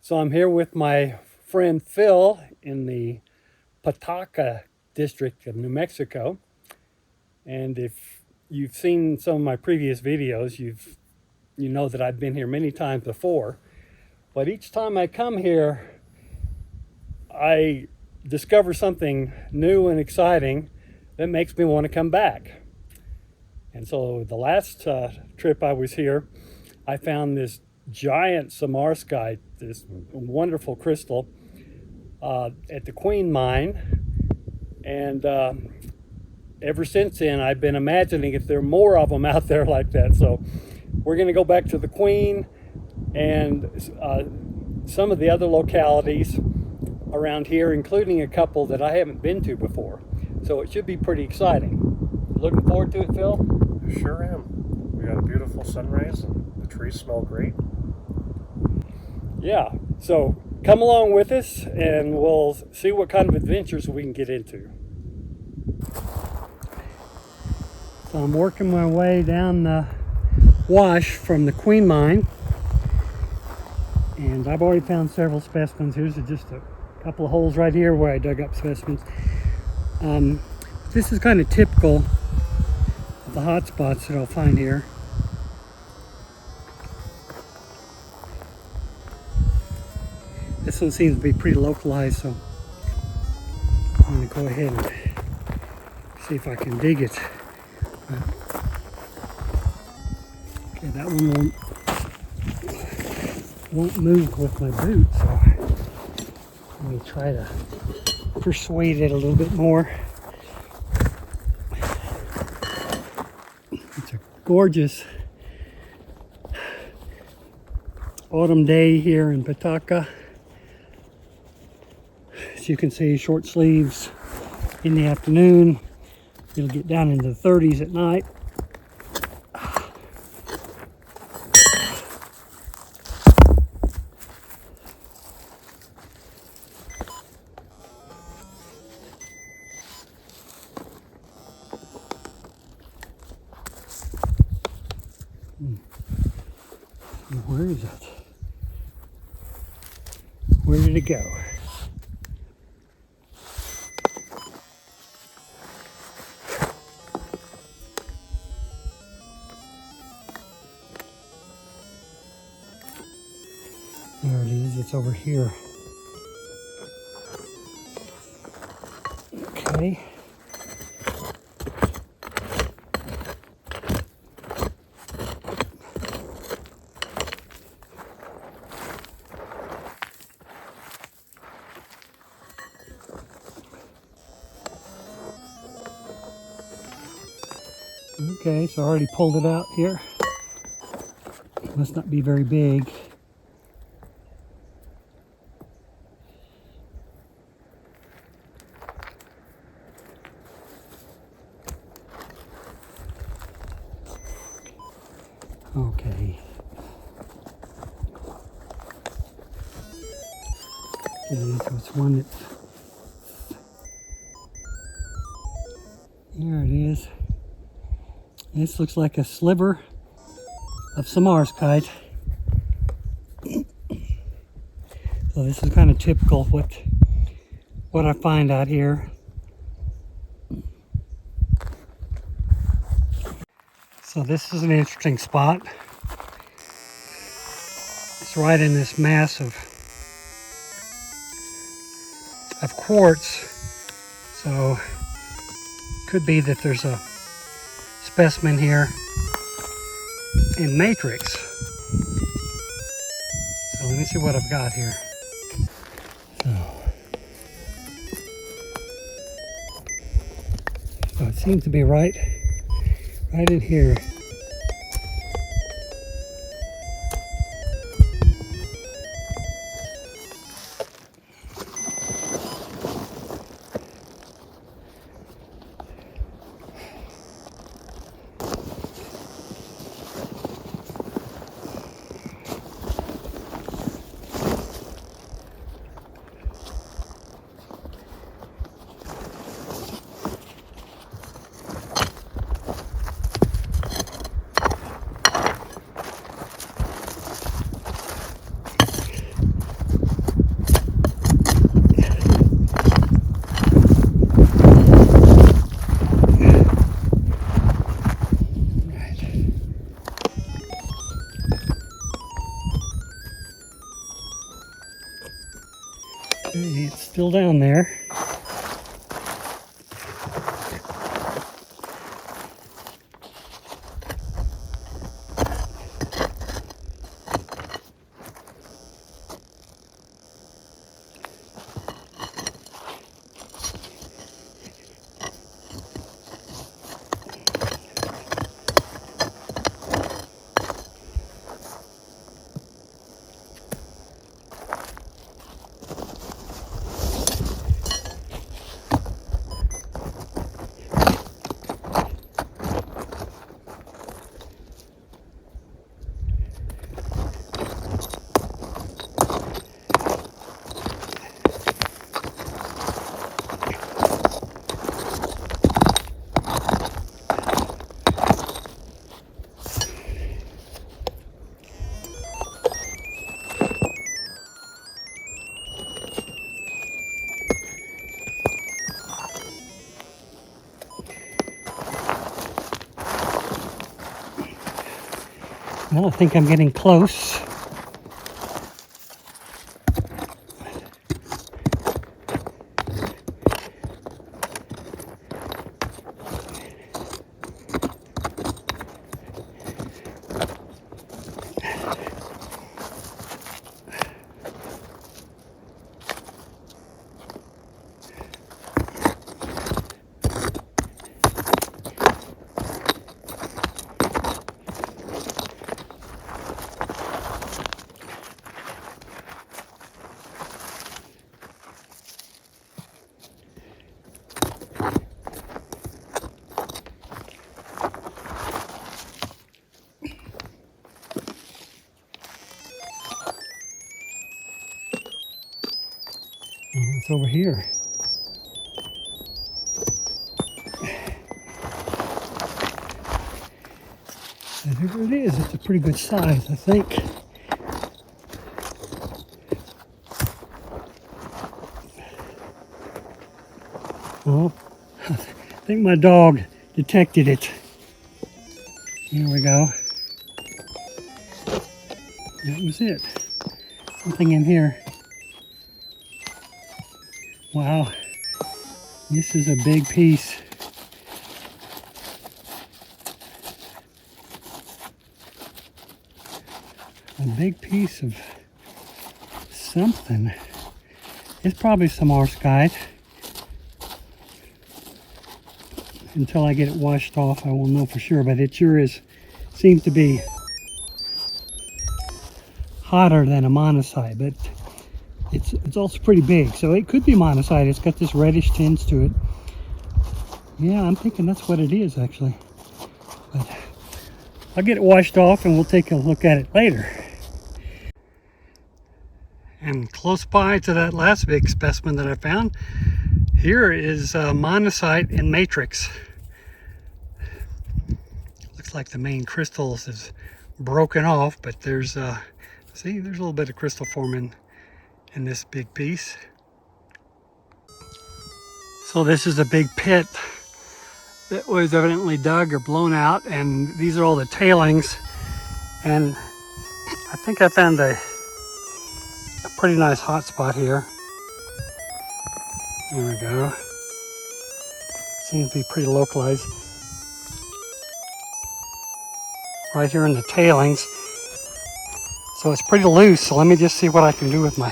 So I'm here with my friend Phil in the Petaca district of New Mexico. And if you've seen some of my previous videos, you know that I've been here many times before. But each time I come here, I discover something new and exciting that makes me want to come back. And so the last trip I was here, I found this giant samarskite, this wonderful crystal at the Queen Mine. And ever since then, I've been imagining if there are more of them out there like that. So we're going to go back to the Queen and some of the other localities around here, including a couple that I haven't been to before. So it should be pretty exciting. Looking forward to it, Phil? Sure am. We got a beautiful sunrise and the trees smell great. Yeah, so come along with us and we'll see what kind of adventures we can get into. So I'm working my way down the wash from the Queen Mine, and I've already found several specimens. Here's just a couple of holes right here where I dug up specimens. This is kind of typical of the hot spots that I'll find here. This one seems to be pretty localized, so I'm going to go ahead and see if I can dig it. Okay, that one won't move with my boot, so let me try to persuade it a little bit more. It's a gorgeous autumn day here in Petaca. As you can see, short sleeves in the afternoon. It'll get down into the 30s at night. Where is it? Where did it go? There it is, it's over here. Okay. Okay, so I already pulled it out here. Must not be very big. Okay. Okay, so it's one that's... Here it is. This looks like a sliver of samarskite. So this is kind of typical of what I find out here. So this is an interesting spot. It's right in this mass of quartz. So could be that there's a specimen here in matrix. So let me see what I've got here. So it seems to be right in here. Okay, it's still down there. Well, I think I'm getting close. It's over here. And here it is. It's a pretty good size, I think. Oh, I think my dog detected it. Here we go. That was it. Something in here. Wow. This is a big piece. A big piece of something. It's probably some arscite. Until I get it washed off, I won't know for sure, but it sure is, seems to be hotter than a monazite, but it's also pretty big, so it could be monazite. It's got this reddish tinge to it. Yeah, I'm thinking that's what it is, actually. But I'll get it washed off and we'll take a look at it later. And close by to that last big specimen that I found, here is monazite in matrix. Looks like the main crystals is broken off, but there's see, there's a little bit of crystal forming in this big piece. So this is a big pit that was evidently dug or blown out, and these are all the tailings. And I think I found a pretty nice hot spot here. There we go. Seems to be pretty localized. Right here in the tailings. So it's pretty loose, so let me just see what I can do with my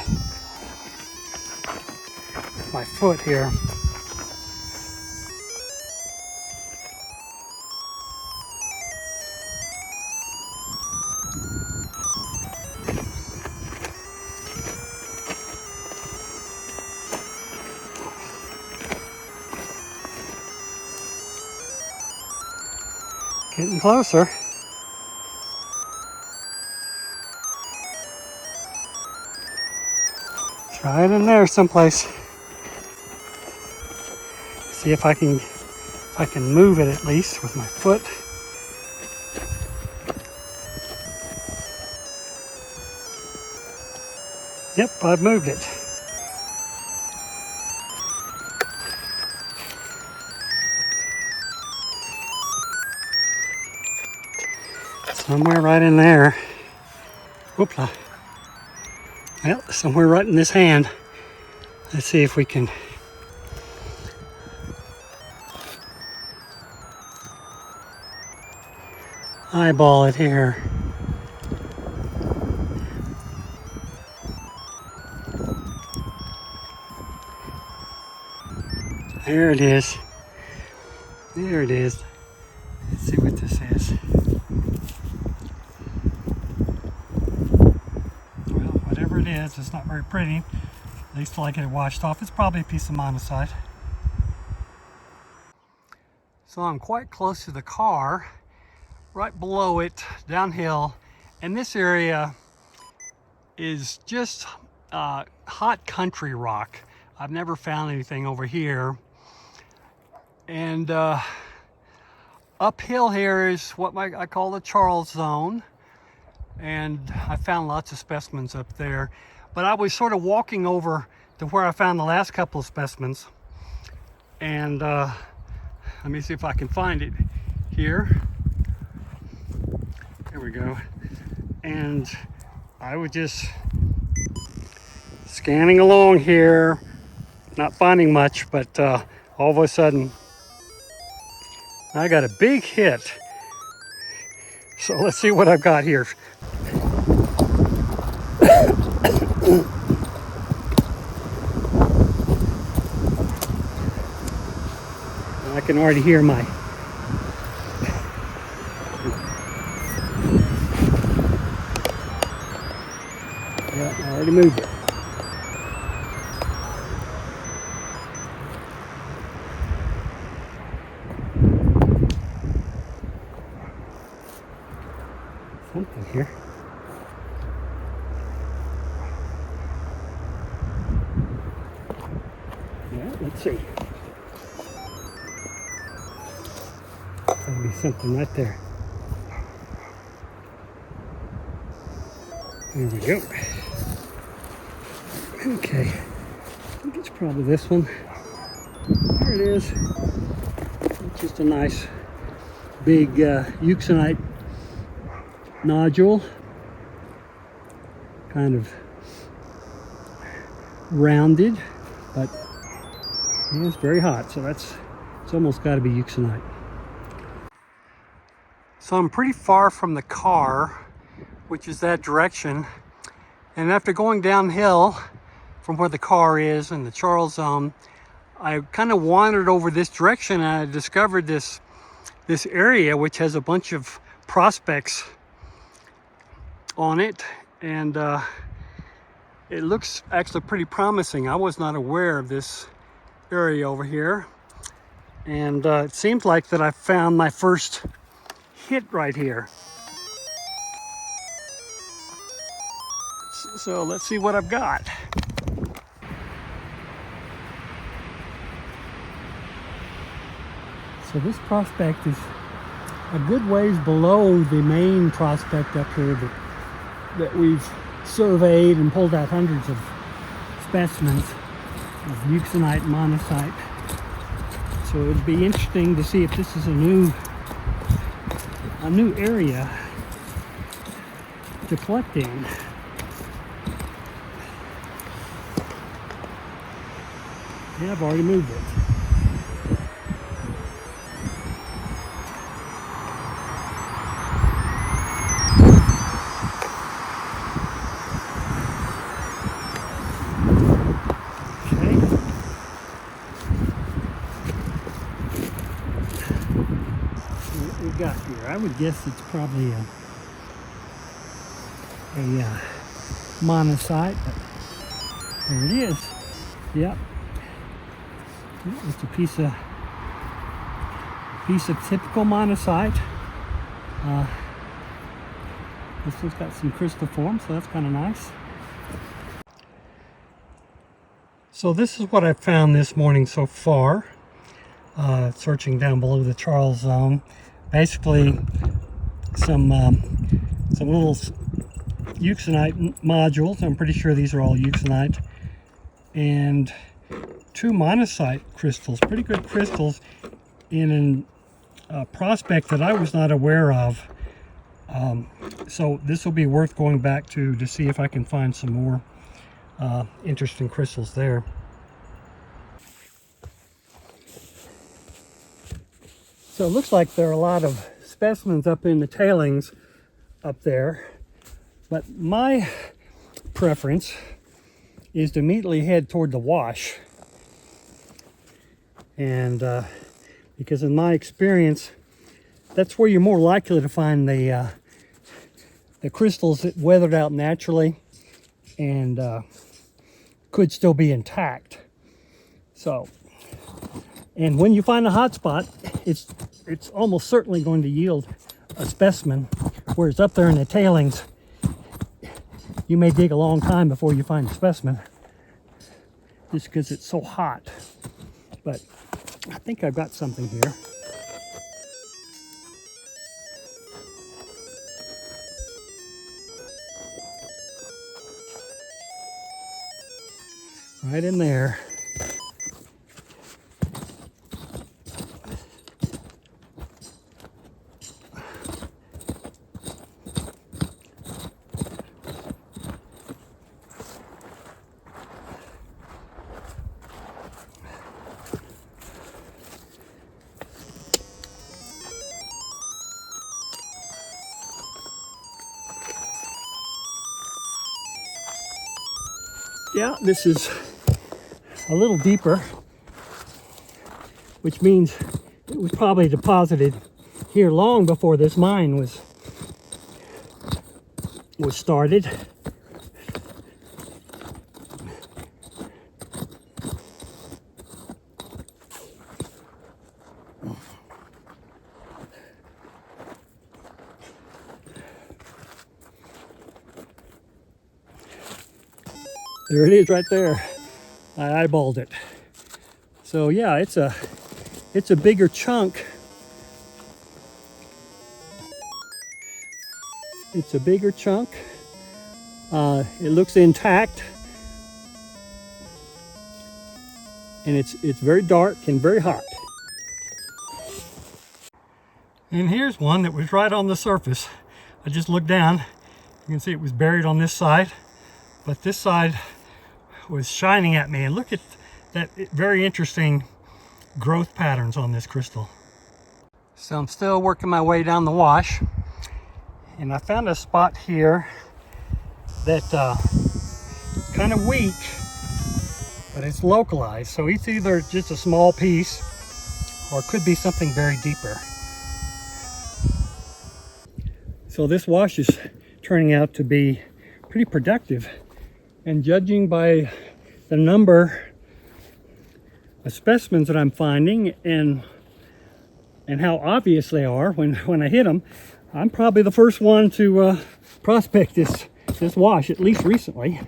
foot here. Getting closer. Try it in there someplace. See if I can move it at least with my foot. Yep, I've moved it. Somewhere right in there. Whoopla. Well, somewhere right in this hand. Let's see if we can eyeball it here. There it is. There it is. Let's see what this is. Well, whatever it is, it's not very pretty. At least till I get it washed off. It's probably a piece of monazite. So I'm quite close to the car, right below it, downhill. And this area is just hot country rock. I've never found anything over here. And uphill here is what I call the Charles Zone. And I found lots of specimens up there. But I was sort of walking over to where I found the last couple of specimens. And let me see if I can find it here. There we go. And I was just scanning along here, not finding much, but all of a sudden I got a big hit. So let's see what I've got here. I can already hear my yeah, I already moved it. Something here. Yeah, let's see. There'll be something right there. There we go. Okay. I think it's probably this one. There it is. It's just a nice big euxenite nodule. Kind of rounded, but yeah, it's very hot, so it's almost got to be euxenite. So I'm pretty far from the car, which is that direction, and after going downhill from where the car is in the Charles Zone, I kind of wandered over this direction and I discovered this area which has a bunch of prospects on it, and it looks actually pretty promising. I was not aware of this area over here, and it seems like that I found my first hit right here. So let's see what I've got. So this prospect is a good ways below the main prospect up here that we've surveyed and pulled out hundreds of specimens of euxenite and monazite. So it would be interesting to see if this is a new area to collect in. Yeah, I've already moved it. Got here. I would guess it's probably a monazite, but there it is. Yep. It's a piece of typical monazite. This one's got some crystal form, so that's kind of nice. So this is what I found this morning so far, searching down below the Charles Zone. Basically, some little euxenite modules. I'm pretty sure these are all euxenite, and 2 monazite crystals. Pretty good crystals in a prospect that I was not aware of. So this will be worth going back to see if I can find some more interesting crystals there. So it looks like there are a lot of specimens up in the tailings up there, but my preference is to immediately head toward the wash. And because in my experience, that's where you're more likely to find the crystals that weathered out naturally and could still be intact. So, and when you find a hot spot, it's almost certainly going to yield a specimen, whereas up there in the tailings, you may dig a long time before you find a specimen, just because it's so hot. But I think I've got something here. Right in there. Yeah, this is a little deeper, which means it was probably deposited here long before this mine was started. There it is right there. I eyeballed it. So yeah, it's a bigger chunk. It's a bigger chunk. It looks intact. And it's very dark and very hot. And here's one that was right on the surface. I just looked down. You can see it was buried on this side, but this side was shining at me. And look at that very interesting growth patterns on this crystal. So I'm still working my way down the wash, and I found a spot here that kind of weak, but it's localized. So it's either just a small piece or it could be something very deeper. So this wash is turning out to be pretty productive, and judging by the number of specimens that I'm finding and how obvious they are when I hit them, I'm probably the first one to prospect this wash, at least recently,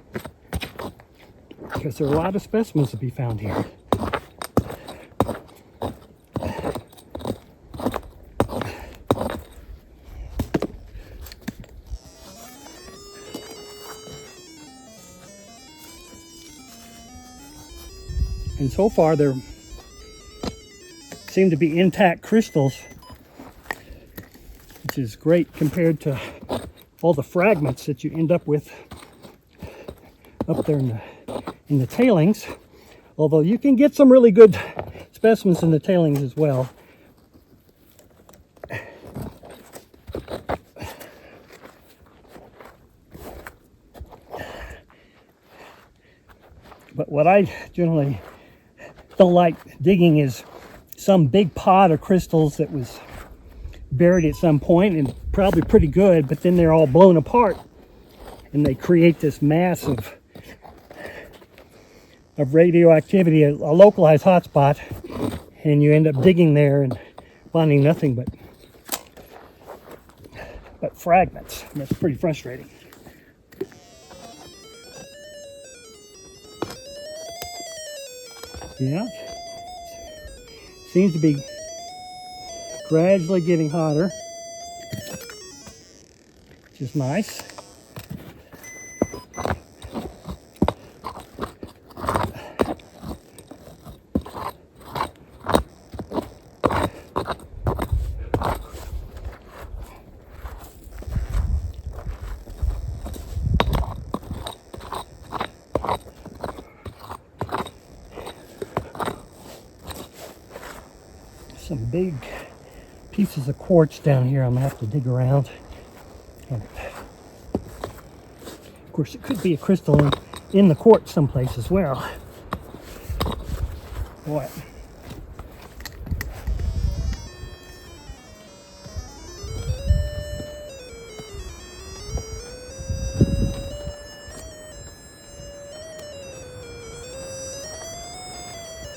because there are a lot of specimens to be found here. And so far there seem to be intact crystals, which is great compared to all the fragments that you end up with up there in the tailings. Although you can get some really good specimens in the tailings as well. But what I generally don't like digging is some big pot of crystals that was buried at some point and probably pretty good, but then they're all blown apart and they create this mass of radioactivity, a localized hotspot, and you end up digging there and finding nothing but fragments. And that's pretty frustrating. Yeah, seems to be gradually getting hotter, which is nice. Some big pieces of quartz down here. I'm gonna have to dig around. And of course, it could be a crystal in the quartz someplace as well. Boy.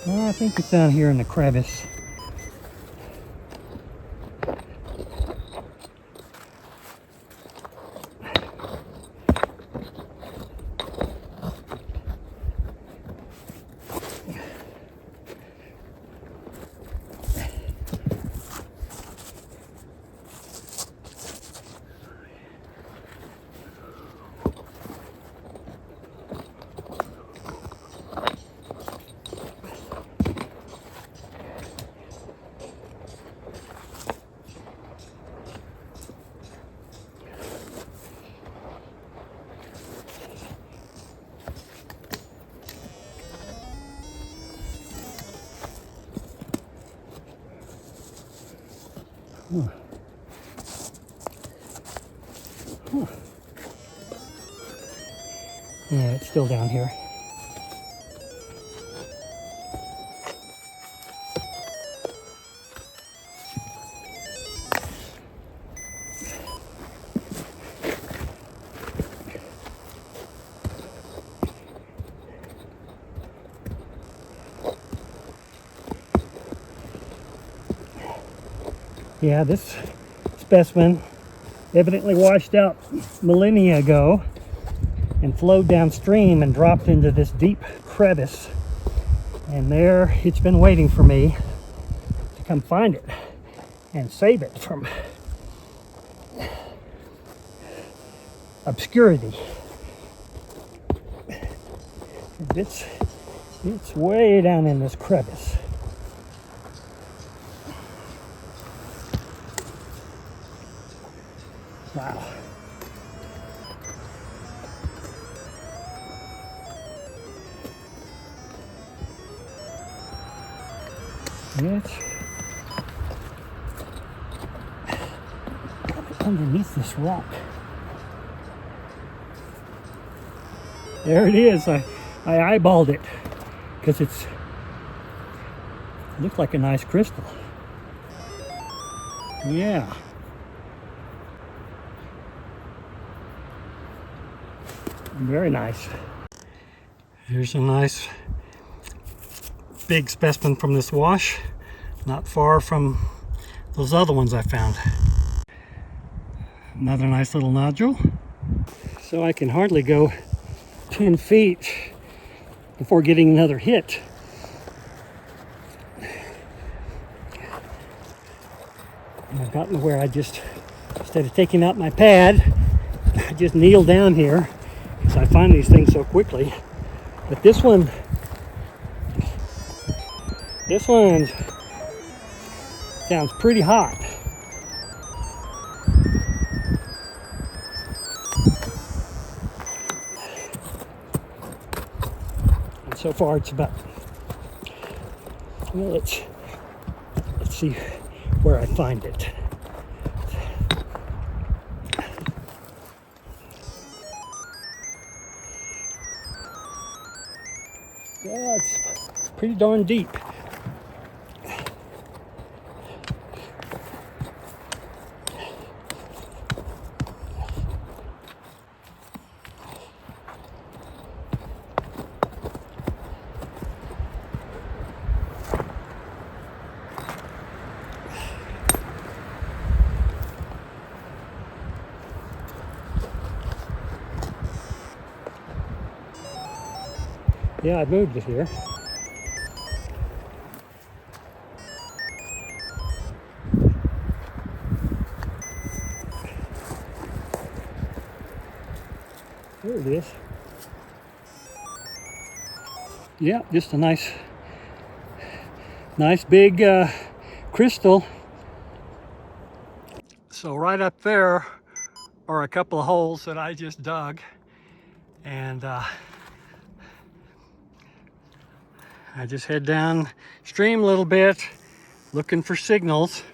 Well, I think it's down here in the crevice. Yeah, it's still down here. Yeah, this specimen evidently washed out millennia ago and flowed downstream and dropped into this deep crevice. And there it's been waiting for me to come find it and save it from obscurity. It's way down in this crevice. Wow. It's underneath this rock. There it is. I eyeballed it because it looked like a nice crystal. Yeah. Very nice. Here's a nice big specimen from this wash, not far from those other ones I found. Another nice little nodule. So I can hardly go 10 feet before getting another hit. And I've gotten to where I just, instead of taking out my pad, I just kneel down here because I find these things so quickly. But this one sounds pretty hot. And so far it's about, well, let's see where I find it. Yeah, it's pretty darn deep. Yeah, I moved it here. There it is. Yeah, just a nice big crystal. So right up there are a couple of holes that I just dug, and I just head down stream a little bit looking for signals.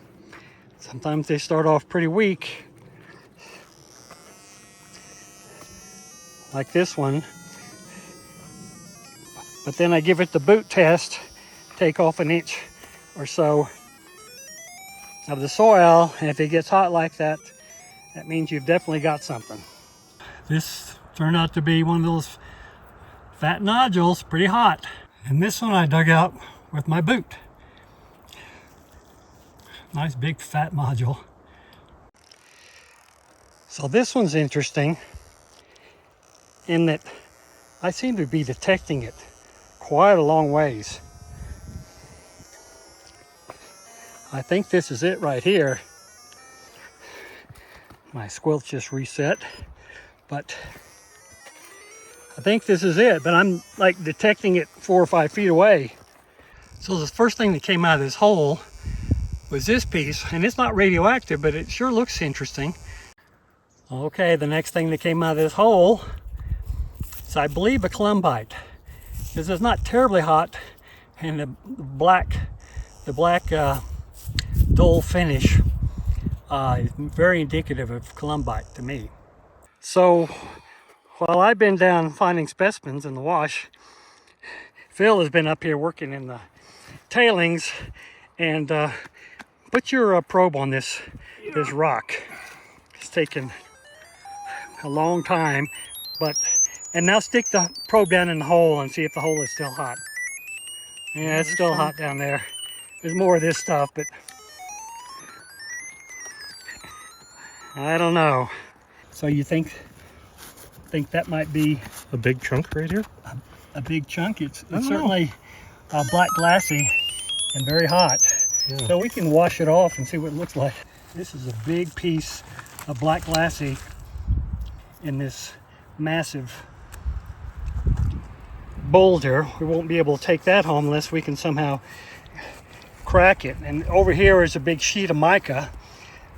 Sometimes they start off pretty weak, like this one. But then I give it the boot test, take off an inch or so of the soil, and if it gets hot like that, that means you've definitely got something. This turned out to be one of those fat nodules, pretty hot. And this one I dug out with my boot. Nice big fat nodule. So this one's interesting in that I seem to be detecting it quite a long ways. I think this is it right here. My Squelch just reset, but I think this is it, but I'm like detecting it 4 or 5 feet away. So the first thing that came out of this hole was this piece, and it's not radioactive, but it sure looks interesting. Okay, the next thing that came out of this hole is, I believe, a clumbite. This is not terribly hot, and the black dull finish is very indicative of clumbite to me. So while I've been down finding specimens in the wash, Phil has been up here working in the tailings. And put your probe on this rock. It's taken a long time, and now stick the probe down in the hole and see if the hole is still hot. Yeah, it's still hot down there. There's more of this stuff, but I don't know. So you think that might be A big chunk right here? a big chunk? It's certainly black glassy and very hot. Yeah. So we can wash it off and see what it looks like. This is a big piece of black glassy in this massive boulder. We won't be able to take that home unless we can somehow crack it. And over here is a big sheet of mica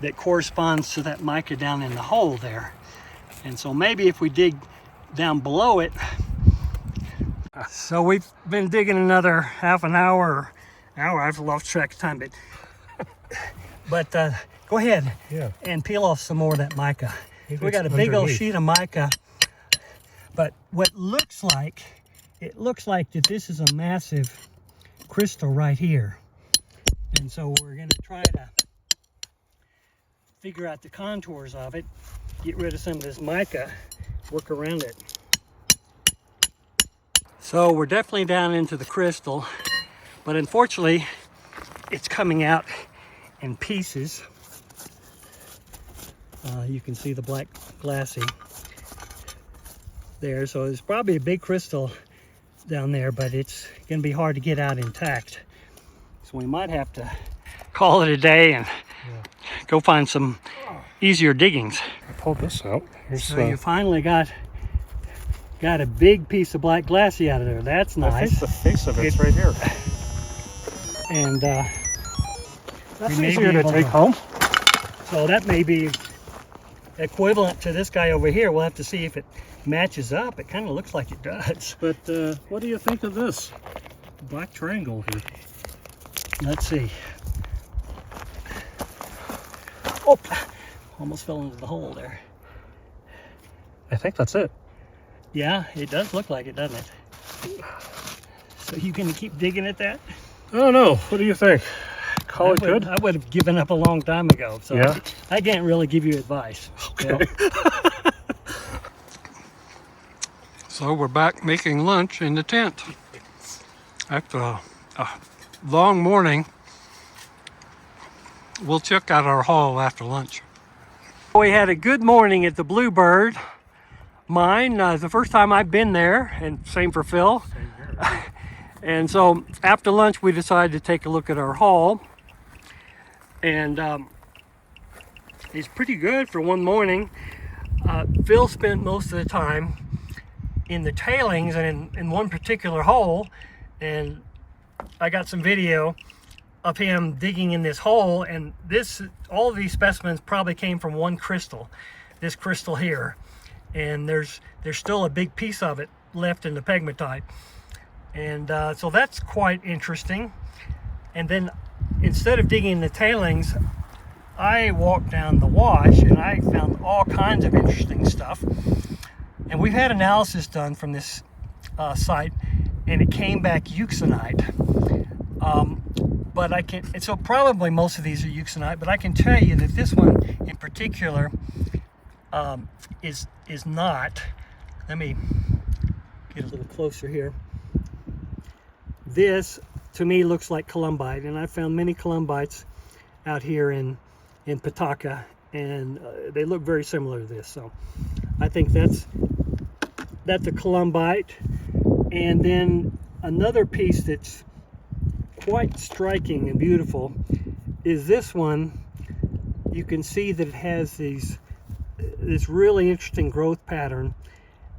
that corresponds to that mica down in the hole there. And so maybe if we dig down below it. So we've been digging another half an hour. I've lost track of time, but go ahead and peel off some more of that mica. We got a big old sheet of mica, but what looks like, it looks like that this is a massive crystal right here. And so we're going to try to figure out the contours of it, get rid of some of this mica, work around it. So we're definitely down into the crystal, but unfortunately it's coming out in pieces. You can see the black glassy there, so there's probably a big crystal down there, but it's going to be hard to get out intact. So we might have to call it a day and go find some easier diggings. I pulled this out. So you finally got a big piece of black glassy out of there. That's nice. I think the face of it's right here. And that's easier to take home. So that may be equivalent to this guy over here. We'll have to see if it matches up. It kind of looks like it does. But what do you think of this? The black triangle here. Let's see. Oh, almost fell into the hole there. I think that's it. Yeah, it does look like it, doesn't it? So you gonna keep digging at that? I don't know. What do you think? Call it good? I would have given up a long time ago. So yeah. I can't really give you advice. Okay. So we're back making lunch in the tent. After a long morning, we'll check out our haul after lunch. We had a good morning at the Bluebird Mine. The first time I've been there, and same for Phil. Same here. And so after lunch, we decided to take a look at our haul. And it's pretty good for one morning. Phil spent most of the time in the tailings and in one particular hole, and I got some video of him digging in this hole, and all of these specimens probably came from one crystal, this crystal here, and there's still a big piece of it left in the pegmatite, and so that's quite interesting. And then instead of digging in the tailings, I walked down the wash and I found all kinds of interesting stuff. And we've had analysis done from this site, and it came back euxenite. But I can, and so probably most of these are euxenite, but I can tell you that this one in particular is not. Let me get a little closer here. This to me looks like columbite, and I found many columbites out here in Petaca, and they look very similar to this. So I think that's a columbite. And then another piece that's quite striking and beautiful is this one. You can see that it has this really interesting growth pattern,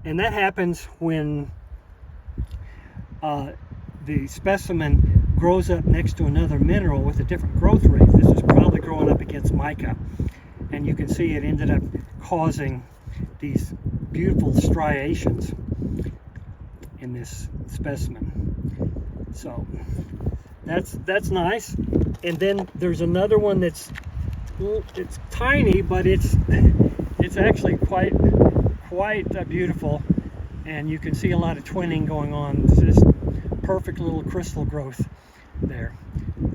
and that happens when the specimen grows up next to another mineral with a different growth rate. This is probably growing up against mica, and you can see it ended up causing these beautiful striations in this specimen. So that's nice. And then there's another one it's tiny, but it's actually quite beautiful, and you can see a lot of twinning going on. It's just perfect little crystal growth there.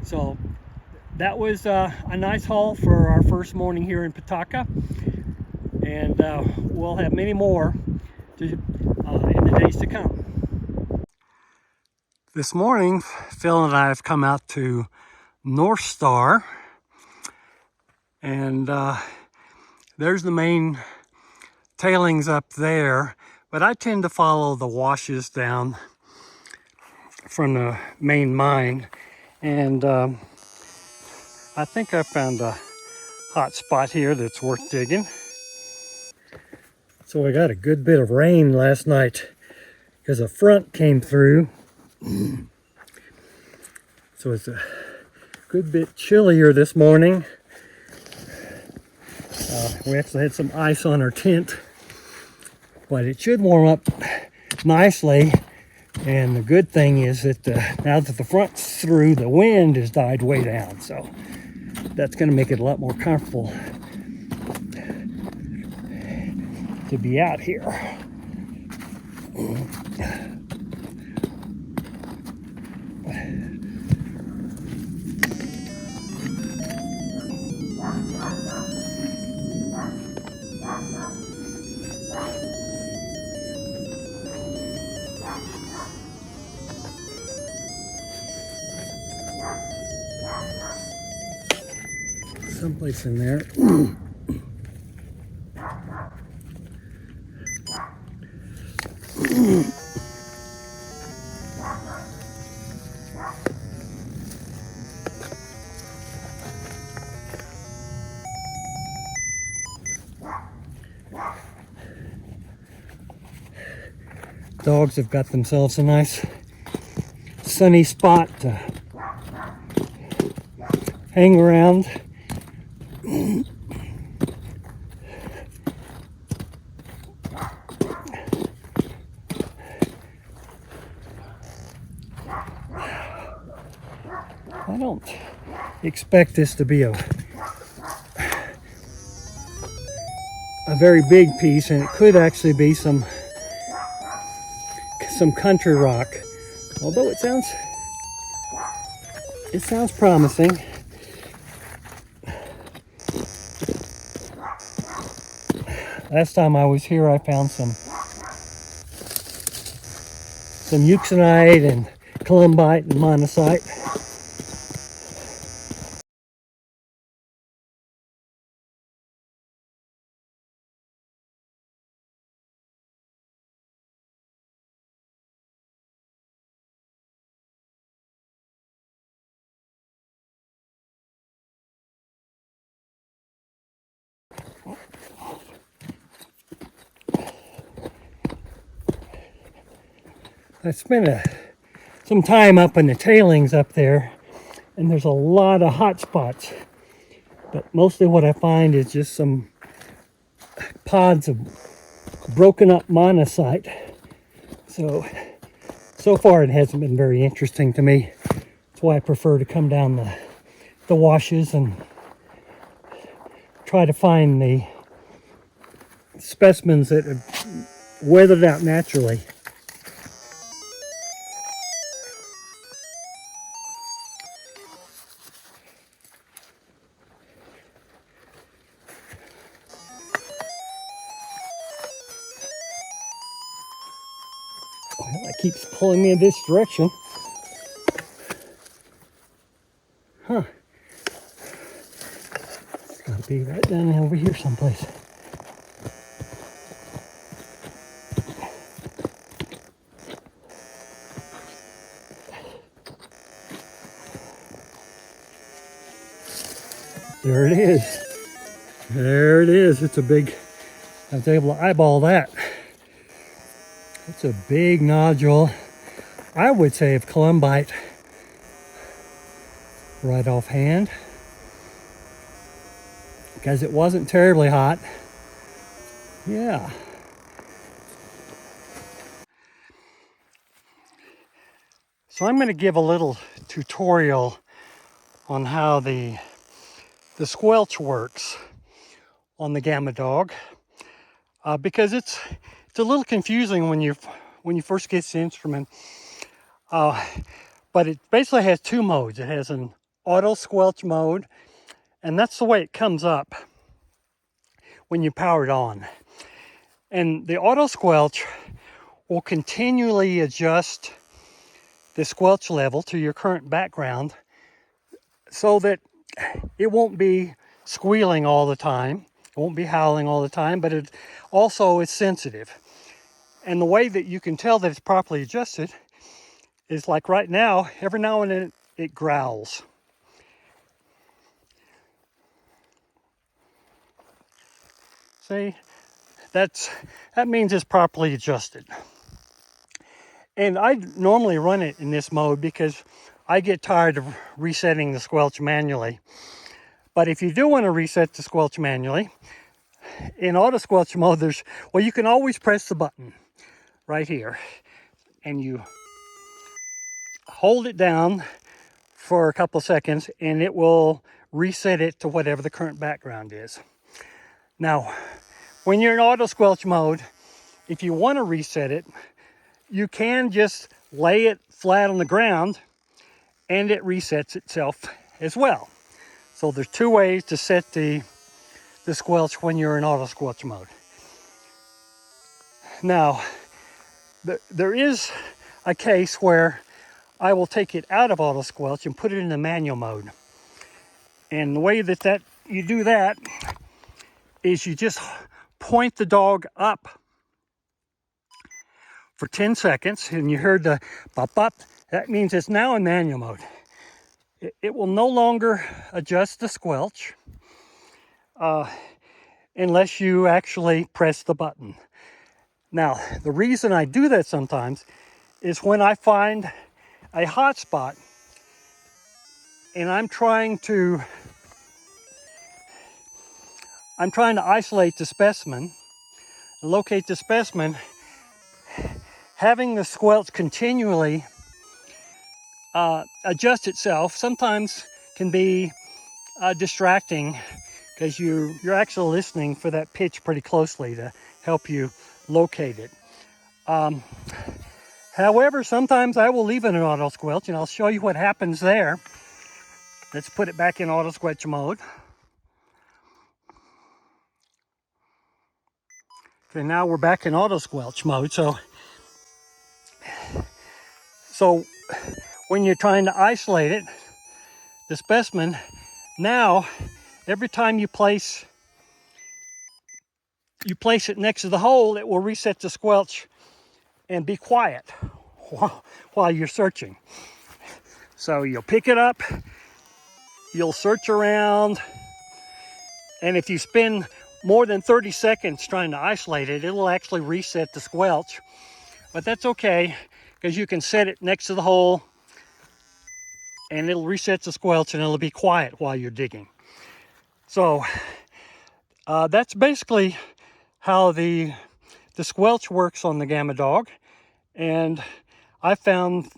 So that was a nice haul for our first morning here in Petaca, and we'll have many more in the days to come. This morning, Phil and I have come out to Northstar, and there's the main tailings up there, but I tend to follow the washes down from the main mine, and I think I found a hot spot here that's worth digging. So I got a good bit of rain last night because a front came through, so it's a good bit chillier this morning. We actually had some ice on our tent, but it should warm up nicely. And the good thing is that now that the front's through, the wind has died way down, so that's going to make it a lot more comfortable to be out here. Someplace in there. Dogs have got themselves a nice sunny spot to hang around. I don't expect this to be a very big piece, and it could actually be some country rock, although it sounds promising. Last time I was here, I found some euxenite and columbite and monazite. I spent some time up in the tailings up there, and there's a lot of hot spots, but mostly what I find is just some pods of broken up monazite. So far it hasn't been very interesting to me. That's why I prefer to come down the washes and try to find the specimens that have weathered out naturally. Well, that keeps pulling me in this direction. Huh. It's gotta be right down over here someplace. There it is. There it is. It's a big, I was able to eyeball that. It's a big nodule. I would say of columbite right offhand, because it wasn't terribly hot. Yeah. So I'm going to give a little tutorial on how the squelch works on the Gamma Dog, because it's a little confusing when you first get the instrument. But it basically has two modes. It has an auto squelch mode, and that's the way it comes up when you power it on. And the auto squelch will continually adjust the squelch level to your current background so that it won't be squealing all the time. It won't be howling all the time, but it also is sensitive. And the way that you can tell that it's properly adjusted is like right now, every now and then it growls. See, that means it's properly adjusted. And I normally run it in this mode because I get tired of resetting the squelch manually. But if you do want to reset the squelch manually, in auto squelch mode, you can always press the button right here, and you hold it down for a couple seconds, and it will reset it to whatever the current background is. Now, when you're in auto squelch mode, if you want to reset it, you can just lay it flat on the ground and it resets itself as well. So there's two ways to set the squelch when you're in auto squelch mode. Now, there is a case where I will take it out of auto squelch and put it in the manual mode. And the way that you do that is you just point the dog up for 10 seconds, and you heard the bop bop. That means it's now in manual mode. It will no longer adjust the squelch unless you actually press the button. Now, the reason I do that sometimes is when I find a hot spot and I'm trying to isolate the specimen, locate the specimen. Having the squelch continually adjust itself sometimes can be distracting, because you're actually listening for that pitch pretty closely to help you locate it. However, sometimes I will leave it in auto squelch, and I'll show you what happens there. Let's put it back in auto squelch mode. Okay, now we're back in auto squelch mode. So when you're trying to isolate it, the specimen, now every time you place it next to the hole, it will reset the squelch and be quiet while you're searching. So you'll pick it up, you'll search around, and if you spend more than 30 seconds trying to isolate it, it'll actually reset the squelch. But that's okay, because you can set it next to the hole and it'll reset the squelch and it'll be quiet while you're digging. So that's basically how the squelch works on the Gamma Dog. And I found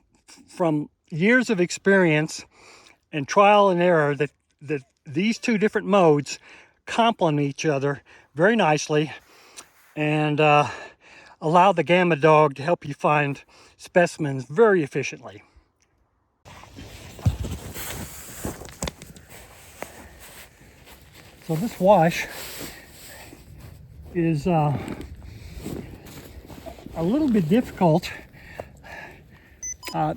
from years of experience and trial and error that these two different modes complement each other very nicely and allow the Gamma Dog to help you find specimens very efficiently. So this wash is a little bit difficult. A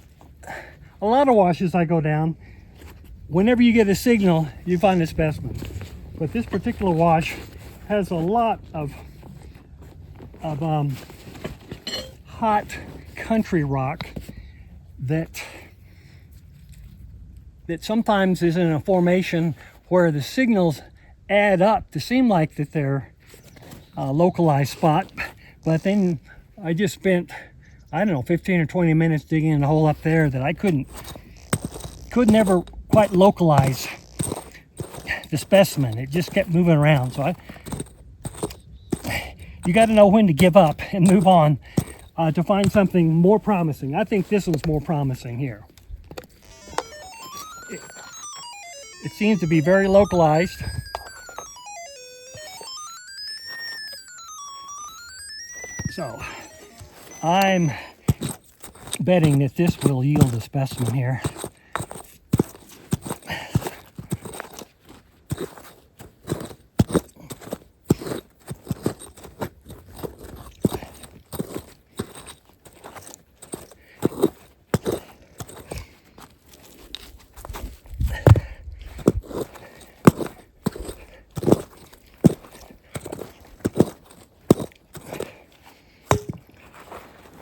lot of washes I go down, whenever you get a signal, you find a specimen. But this particular wash has a lot of hot country rock that sometimes is in a formation where the signals add up to seem like that they're a localized spot. But then I just spent, I don't know, 15 or 20 minutes digging in a hole up there that I couldn't ever quite localize the specimen. It just kept moving around. So you got to know when to give up and move on to find something more promising. I think this one's more promising here. It seems to be very localized. So I'm betting that this will yield a specimen here.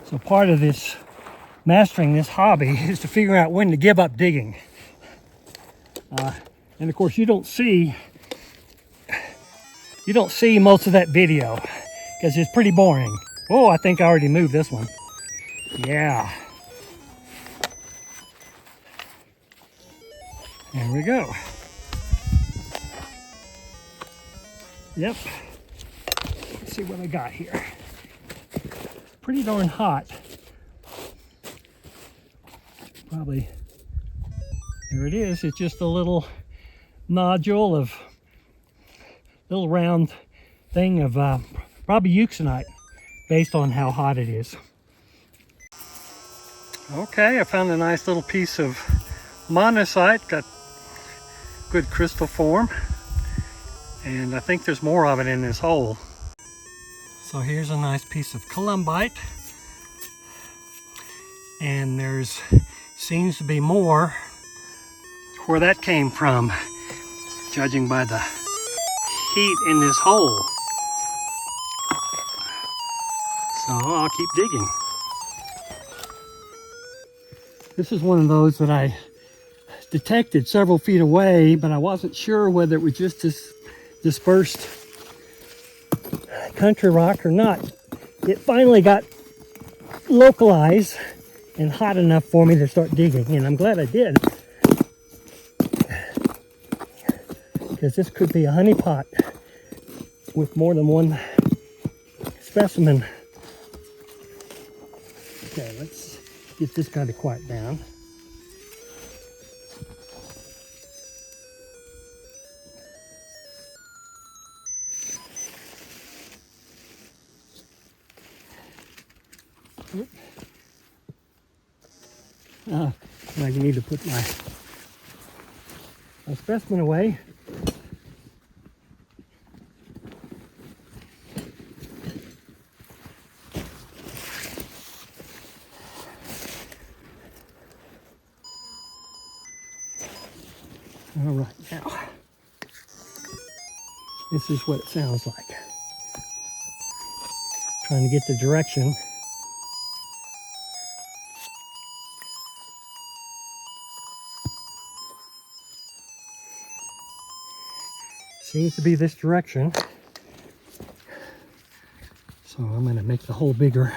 So part of this, mastering this hobby, is to figure out when to give up digging. And of course you don't see most of that video because it's pretty boring. Oh, I think I already moved this one. Yeah. There we go. Yep. Let's see what I got here. Pretty darn hot. Probably, there it is. It's just a little nodule of, little round thing of probably euxenite based on how hot it is. Okay, I found a nice little piece of monazite, got good crystal form, and I think there's more of it in this hole. So here's a nice piece of columbite, and there's seems to be more where that came from, judging by the heat in this hole. So I'll keep digging. This is one of those that I detected several feet away, but I wasn't sure whether it was just this dispersed country rock or not. It finally got localized and hot enough for me to start digging, and I'm glad I did, because this could be a honeypot with more than one specimen. Okay, let's get this guy to quiet down. I need to put my specimen away. All right, now this is what it sounds like. Trying to get the direction. Seems to be this direction. So I'm going to make the hole bigger.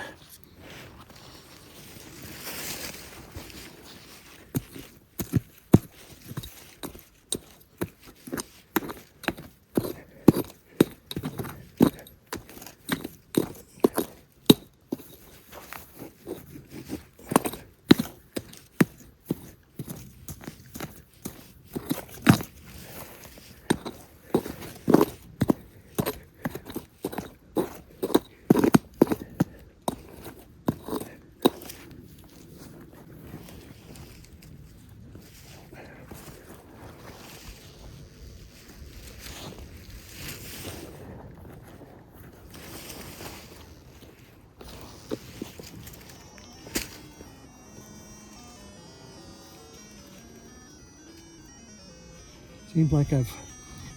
Seems like I've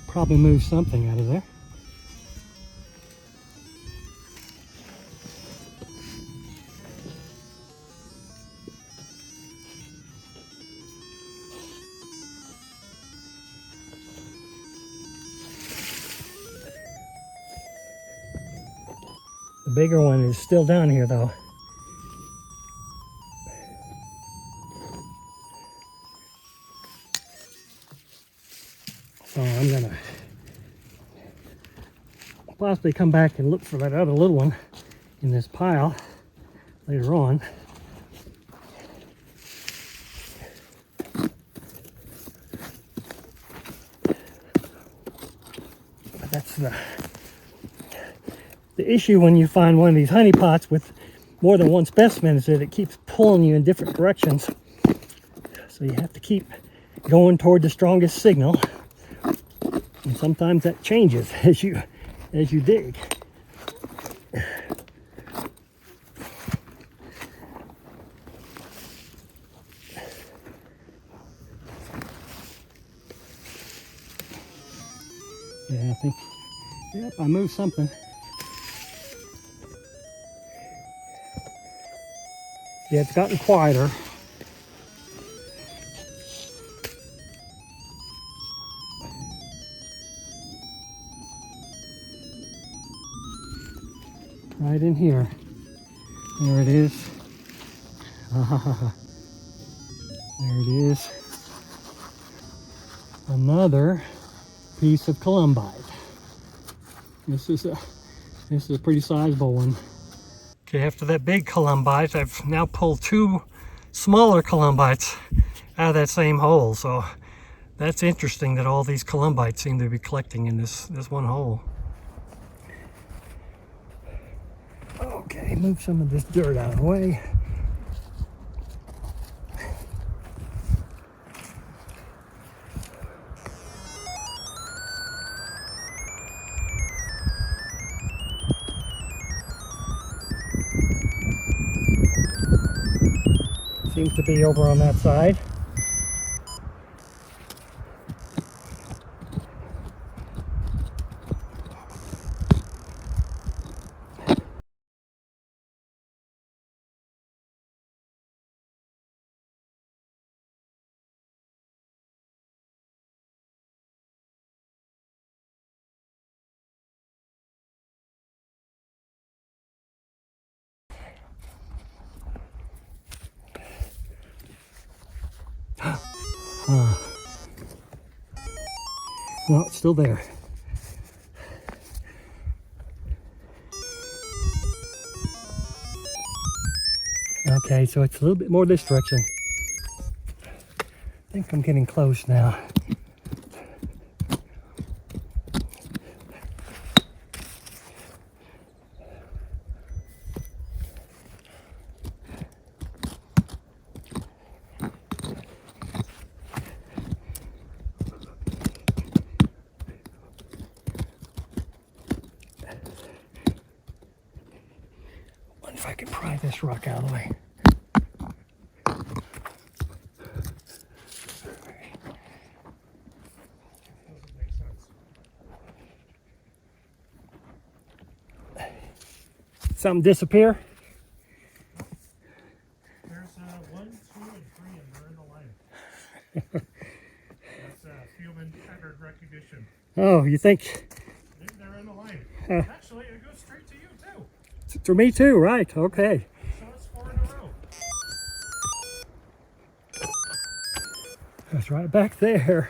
probably moved something out of there. The bigger one is still down here though. So I'm gonna possibly come back and look for that other little one in this pile later on. But that's the issue when you find one of these honey pots with more than one specimen, is that it keeps pulling you in different directions. So you have to keep going toward the strongest signal. And sometimes that changes as you dig. Yeah, I think, yep, I moved something. Yeah, it's gotten quieter. Right in here. There it is. There it is. Another piece of columbite. This is a pretty sizable one. Okay, after that big columbite, I've now pulled two smaller columbites out of that same hole. So that's interesting that all these columbites seem to be collecting in this one hole. Okay, move some of this dirt out of the way. Seems to be over on that side. No, it's still there. Okay, so it's a little bit more this direction. I think I'm getting close now. If I can pry this rock out of the way. Something disappear? There's 1, 2, and 3, and they're in the line. That's human pattern recognition. Oh, you think? They're in the line. Actually, it goes straight to you too. For me too, right? Okay. So it's 4 in a row. That's right back there.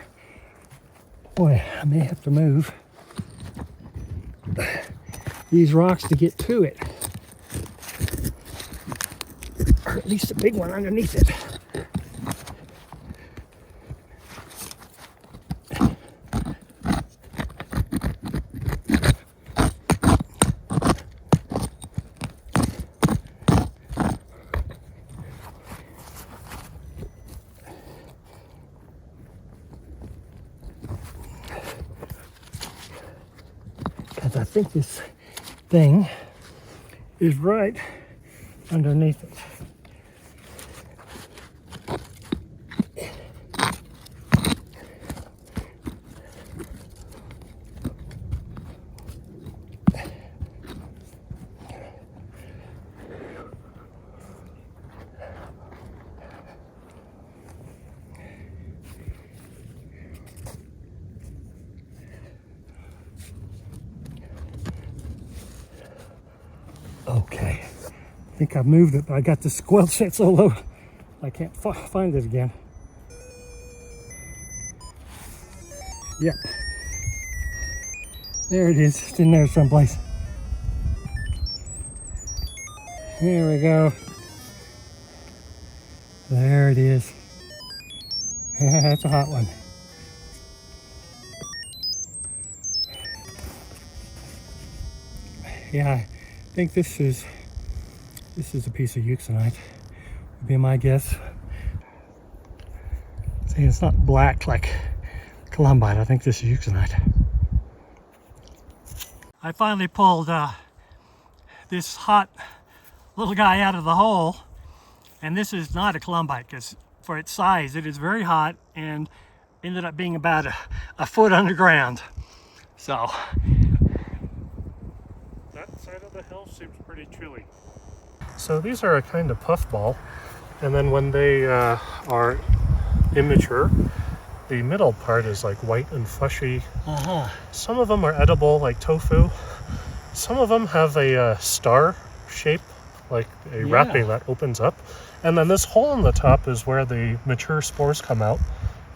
Boy, I may have to move these rocks to get to it. Or at least a big one underneath it. Because I think this thing is right underneath it. Okay, I think I moved it, but I got the squelch set so low I can't find it again. Yep, there it is. It's in there someplace. There we go. There it is. That's a hot one. Yeah, I think this is a piece of euxenite, would be my guess. See, it's not black like columbite. I think this is euxenite. I finally pulled this hot little guy out of the hole, and this is not a columbite because for its size it is very hot and ended up being about a foot underground. So That side of the hill seems pretty chilly. So these are a kind of puffball, and then when they are immature, the middle part is like white and fleshy. Some of them are edible, like tofu. Some of them have a star shape, like a wrapping that opens up. And then this hole in the top is where the mature spores come out.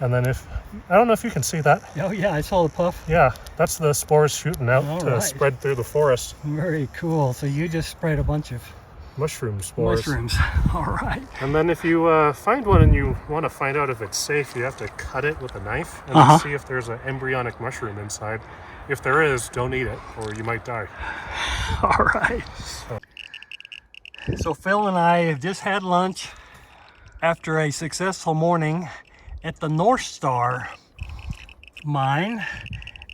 And then I don't know if you can see that. oh yeah, I saw the puff. Yeah, that's the spores shooting out All to right. spread through the forest. Very cool. So you just sprayed a bunch of Mushroom spores. mushrooms. All right. And then if you find one and you want to find out if it's safe, you have to cut it with a knife and see if there's an embryonic mushroom inside. If there is, don't eat it or you might die. All right. So Phil and I have just had lunch after a successful morning at the Northstar Mine.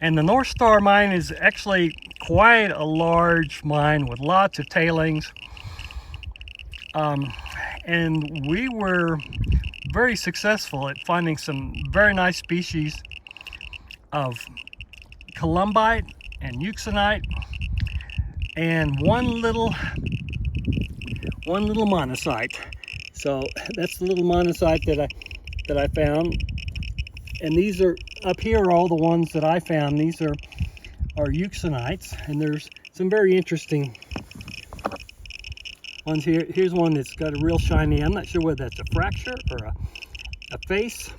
And the Northstar Mine is actually quite a large mine with lots of tailings. And we were very successful at finding some very nice species of columbite and euxenite and one little monazite. So that's the little monazite that I found. And these are up here are all the ones that I found. These are euxenites, and there's some very interesting ones here. Here's one that's got a real shiny, I'm not sure whether that's a fracture or a face,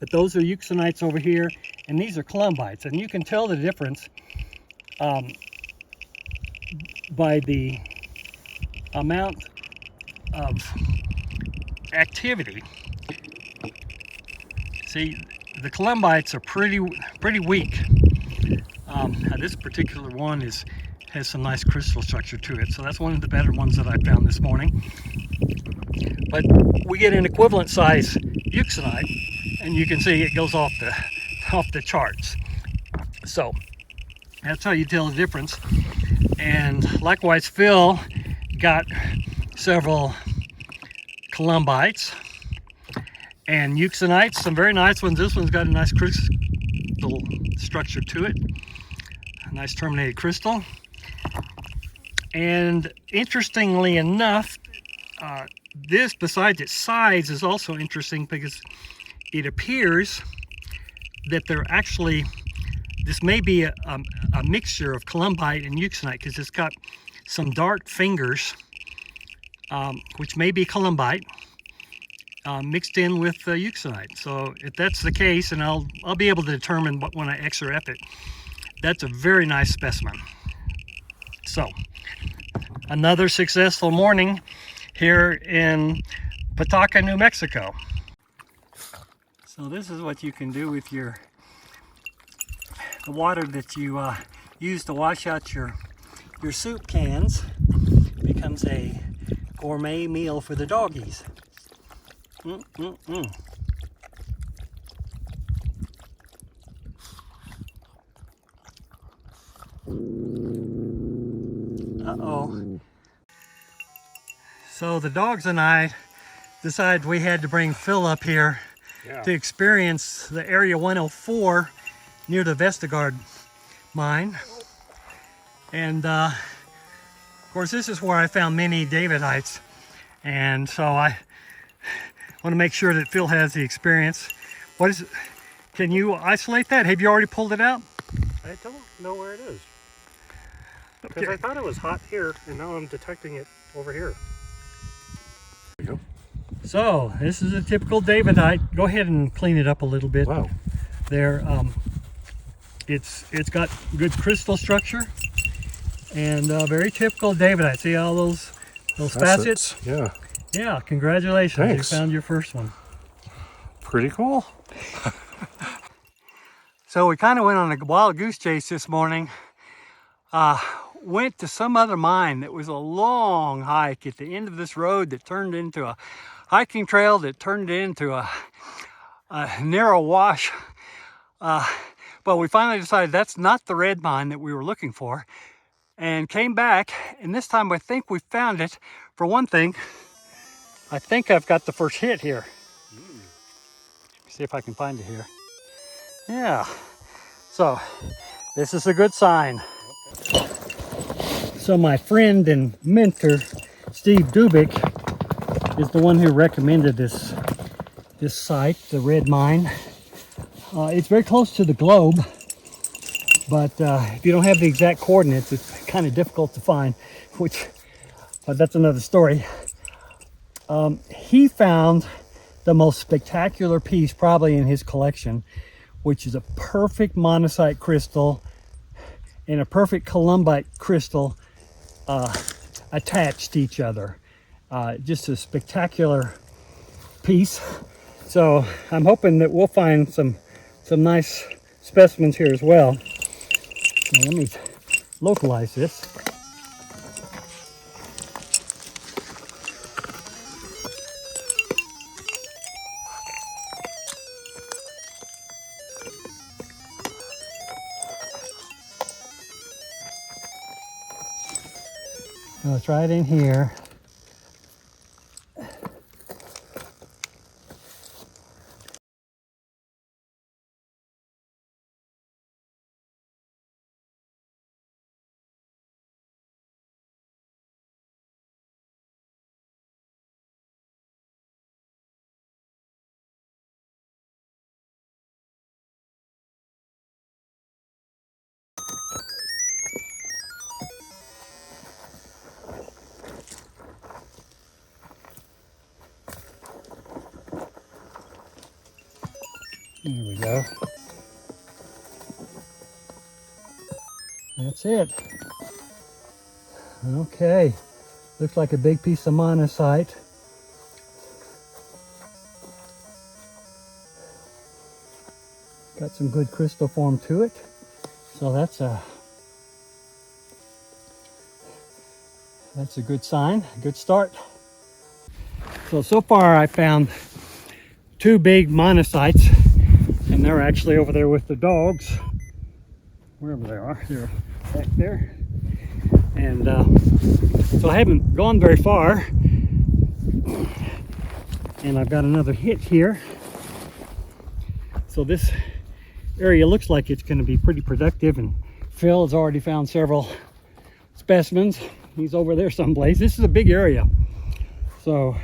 but those are euxenites over here, and these are columbites. And you can tell the difference by the amount of activity. See, the columbites are pretty weak. Now this particular one has some nice crystal structure to it, so that's one of the better ones that I found this morning. But we get an equivalent size euxenite, and you can see it goes off the charts. So that's how you tell the difference. And likewise, Phil got several columbites and euxenites, some very nice ones. This one's got a nice crystal structure to it, a nice terminated crystal. And interestingly enough, this, besides its size, is also interesting because it appears that they're actually, this may be a mixture of columbite and euxenite because it's got some dark fingers, which may be columbite, mixed in with euxenite. So if that's the case, and I'll be able to determine when I XRF it, that's a very nice specimen. So another successful morning here in Petaca, New Mexico. So this is what you can do with the water that you use to wash out your soup cans. It becomes a gourmet meal for the doggies. Uh-oh. So the dogs and I decided we had to bring Phil up here to experience the Area 104 near the Vestagard mine. And of course, this is where I found many Davidites. And so I want to make sure that Phil has the experience. What is it? Can you isolate that? Have you already pulled it out? I don't know where it is. Because I thought it was hot here, and now I'm detecting it over here. There we go. So this is a typical Davidite. Go ahead and clean it up a little bit. Wow. There, it's got good crystal structure and very typical Davidite. See all those facets? Yeah. Yeah. Congratulations! Thanks. You found your first one. Pretty cool. So we kind of went on a wild goose chase this morning. Went to some other mine that was a long hike at the end of this road that turned into a hiking trail that turned into a narrow wash. But we finally decided that's not the red mine that we were looking for, and came back, and this time I think we found it. For one thing, I think I've got the first hit here. See if I can find it here. Yeah, so this is a good sign. So my friend and mentor, Steve Dubik, is the one who recommended this site, the Red Mine. It's very close to the globe, but if you don't have the exact coordinates, it's kind of difficult to find, but that's another story. He found the most spectacular piece probably in his collection, which is a perfect monazite crystal and a perfect columbite crystal attached to each other. Just a spectacular piece. So I'm hoping that we'll find some nice specimens here as well. Now let me localize this. Let's try it in here. There we go. That's it. Okay. Looks like a big piece of monazite. Got some good crystal form to it. So that's a good sign, a good start. So far I found two big monazites, and they're actually over there with the dogs, wherever they are. They're back there. And so I haven't gone very far, and I've got another hit here. So this area looks like it's going to be pretty productive, and Phil has already found several specimens. He's over there someplace. This is a big area. So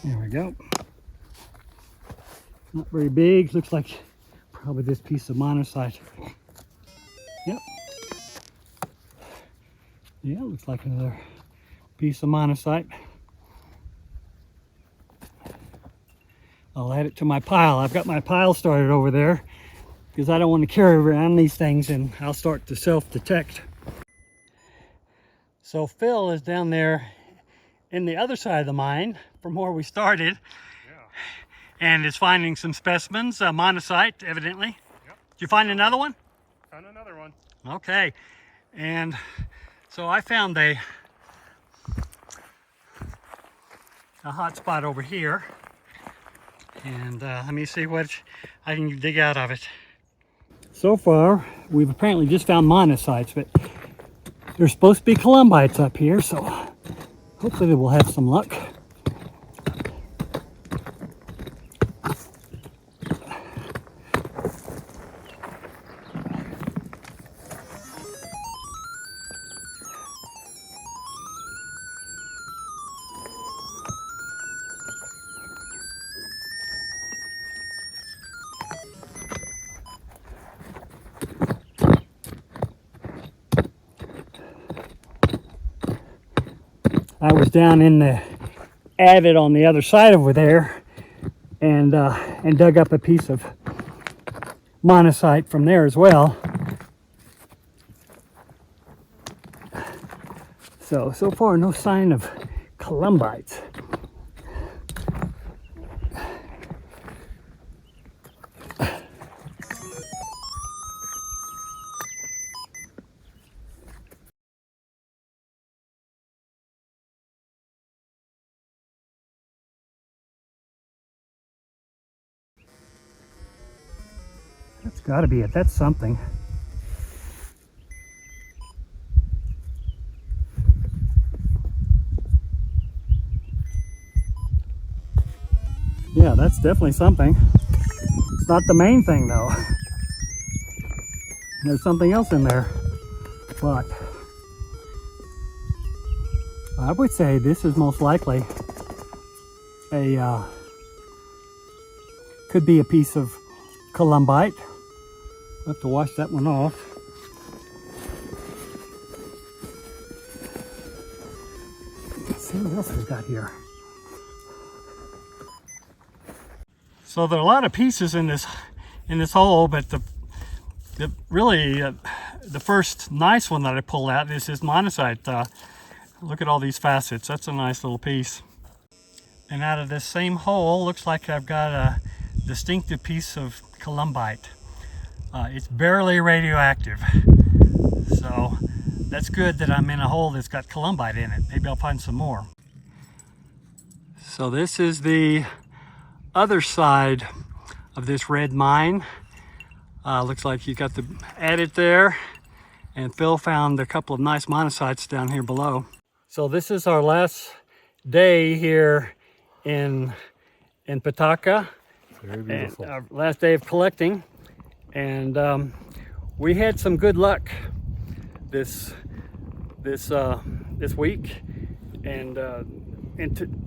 there we go. Not very big. Looks like probably this piece of monazite. Yep. Yeah, looks like another piece of monazite. I'll add it to my pile. I've got my pile started over there because I don't want to carry around these things, and I'll start to self-detect. So Phil is down there in the other side of the mine from where we started. And is finding some specimens, monazite, evidently. Yep. Did you find another one? Found another one. Okay. And so I found a hot spot over here. And let me see what I can dig out of it. So far, we've apparently just found monazites, but there's supposed to be columbites up here, so hopefully we'll have some luck. I was down in the adit on the other side over there and dug up a piece of monazite from there as well. So far no sign of columbites. That's got to be it. That's something. Yeah, that's definitely something. It's not the main thing though. There's something else in there. But I would say this is most likely could be a piece of columbite. I'll have to wash that one off. Let's see what else we've got here. So there are a lot of pieces in this hole, but the first nice one that I pulled out is this monazite. Look at all these facets. That's a nice little piece. And out of this same hole, looks like I've got a distinctive piece of columbite. It's barely radioactive, so that's good that I'm in a hole that's got columbite in it. Maybe I'll find some more. So this is the other side of this red mine. Looks like you got the adit there, and Phil found a couple of nice monazites down here below. So this is our last day here in Petaca. Very beautiful. And our last day of collecting, and we had some good luck this week, and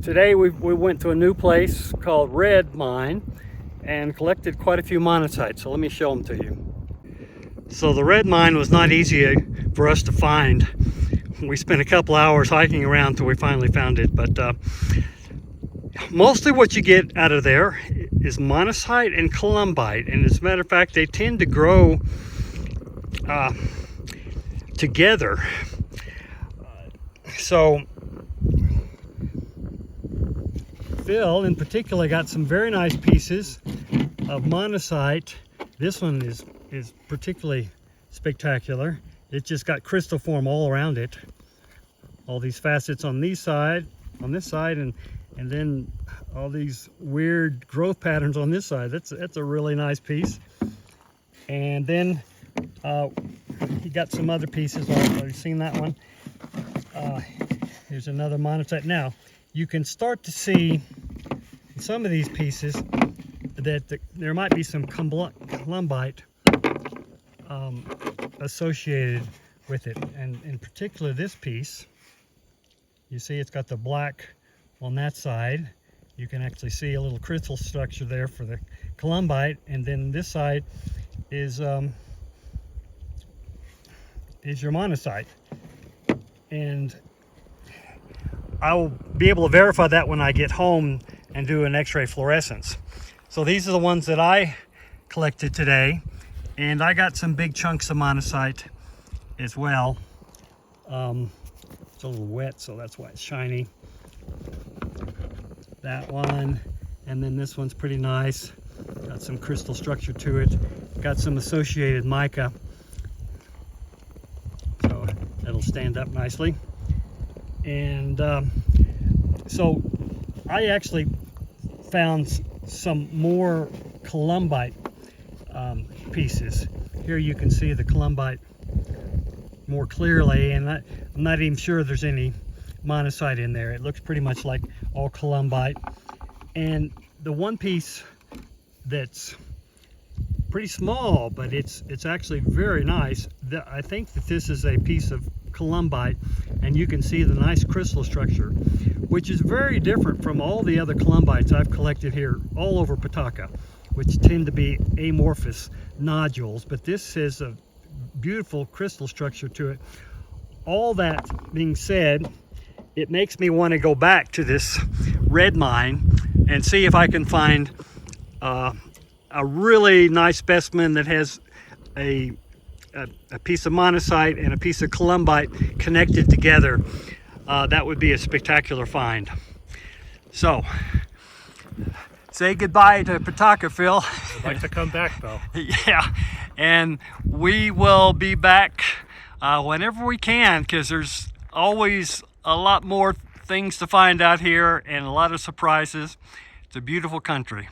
today we went to a new place called Red Mine and collected quite a few monazites. So let me show them to you. So the Red Mine was not easy for us to find. We spent a couple hours hiking around till we finally found it, but mostly what you get out of there is monazite and columbite, and as a matter of fact they tend to grow together. So Phil in particular got some very nice pieces of monazite. This one is particularly spectacular. It just got crystal form all around it. All these facets on this side, and then all these weird growth patterns on this side. That's a really nice piece. And then he got some other pieces. Have you seen that one? Here's another monazite. Now you can start to see in some of these pieces that there might be some columbite associated with it, and in particular this piece, you see it's got the black on that side. You can actually see a little crystal structure there for the columbite, and then this side is your monazite, and I'll be able to verify that when I get home and do an X-ray fluorescence. So these are the ones that I collected today, and I got some big chunks of monazite as well. It's a little wet, so that's why it's shiny. That one, and then this one's pretty nice. Got some crystal structure to it. Got some associated mica, so that'll stand up nicely. And so I actually found some more columbite pieces. Here you can see the columbite more clearly, and I'm not even sure there's any monazite in there. It looks pretty much like all columbite. And the one piece that's pretty small, but it's actually very nice, I think that this is a piece of columbite, and you can see the nice crystal structure, which is very different from all the other columbites I've collected here all over Petaca, which tend to be amorphous nodules, but this has a beautiful crystal structure to it. All that being said, it makes me want to go back to this red mine and see if I can find a really nice specimen that has a piece of monazite and a piece of columbite connected together. That would be a spectacular find. So, say goodbye to Petaca, Phil. I'd like to come back though. Yeah, and we will be back whenever we can, because there's always a lot more things to find out here and a lot of surprises. It's a beautiful country.